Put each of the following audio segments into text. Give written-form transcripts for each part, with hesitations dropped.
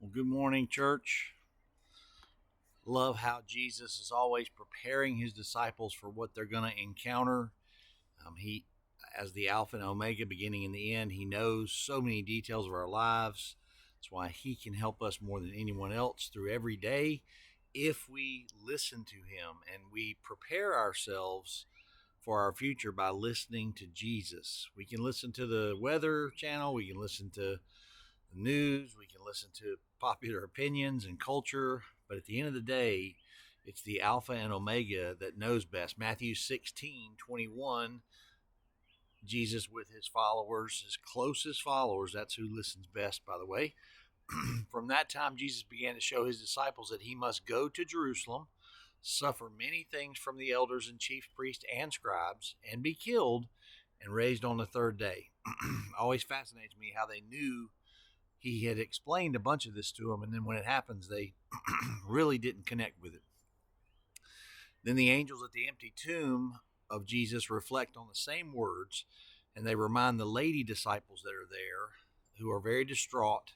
Well, good morning, church. Love how Jesus is always preparing his disciples for what they're going to encounter. He, as the Alpha and Omega, beginning and the end, he knows so many details of our lives. That's why he can help us more than anyone else through every day if we listen to him and we prepare ourselves for our future by listening to Jesus. We can listen to the weather channel, we can listen to the news, we can listen to popular opinions and culture, but at the end of the day, it's the Alpha and Omega that knows best. Matthew 16:21, Jesus with his followers, his closest followers, that's who listens best, by the way. From that time, Jesus began to show his disciples that he must go to Jerusalem, suffer many things from the elders and chief priests and scribes, and be killed and raised on the third day. Always fascinates me how they knew he had explained a bunch of this to them, and then when it happens, they really didn't connect with it. Then the angels at the empty tomb of Jesus reflect on the same words, and they remind the lady disciples that are there, who are very distraught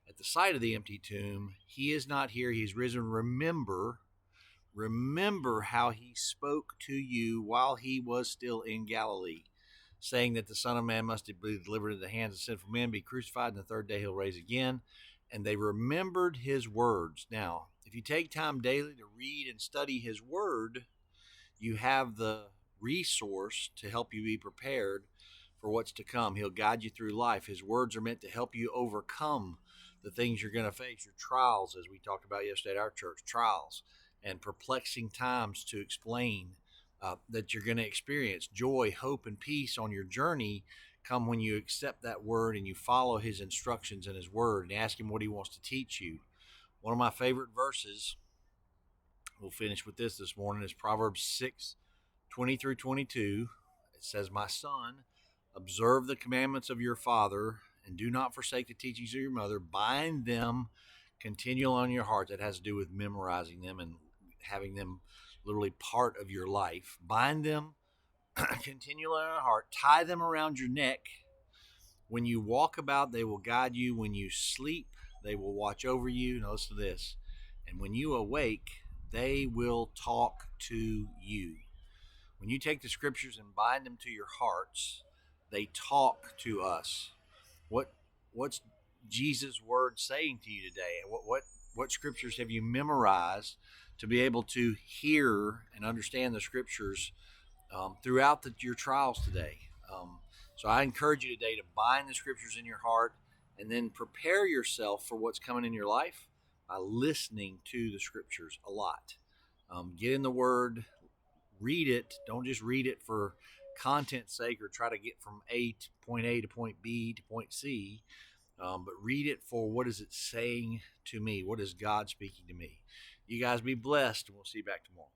at the sight of the empty tomb, he is not here, he's risen. Remember how he spoke to you while he was still in Galilee, saying that the Son of Man must be delivered into the hands of sinful men, be crucified, and the third day he'll rise again. And they remembered his words. Now, if you take time daily to read and study his word, you have the resource to help you be prepared for what's to come. He'll guide you through life. His words are meant to help you overcome the things you're going to face, your trials, as we talked about yesterday at our church, trials and perplexing times to explain that you're going to experience. Joy, hope, and peace on your journey come when you accept that word and you follow his instructions in his word and ask him what he wants to teach you. One of my favorite verses, we'll finish with this morning, is Proverbs 6:20-22. It says, "My son, observe the commandments of your father and do not forsake the teachings of your mother. Bind them continual on your heart." That has to do with memorizing them and having them literally part of your life. Bind them continually on your heart. Tie them around your neck. When you walk about, they will guide you. When you sleep, they will watch over you. Now listen to this. And when you awake, they will talk to you. When you take the scriptures and bind them to your hearts, they talk to us. What's Jesus' word saying to you today? And what scriptures have you memorized to be able to hear and understand the scriptures throughout your trials today? So I encourage you today to bind the scriptures in your heart and then prepare yourself for what's coming in your life by listening to the scriptures a lot. Get in the word, read it. Don't just read it for content's sake or try to get from point A to point B to point C. But read it for what is it saying to me? What is God speaking to me? You guys be blessed, and we'll see you back tomorrow.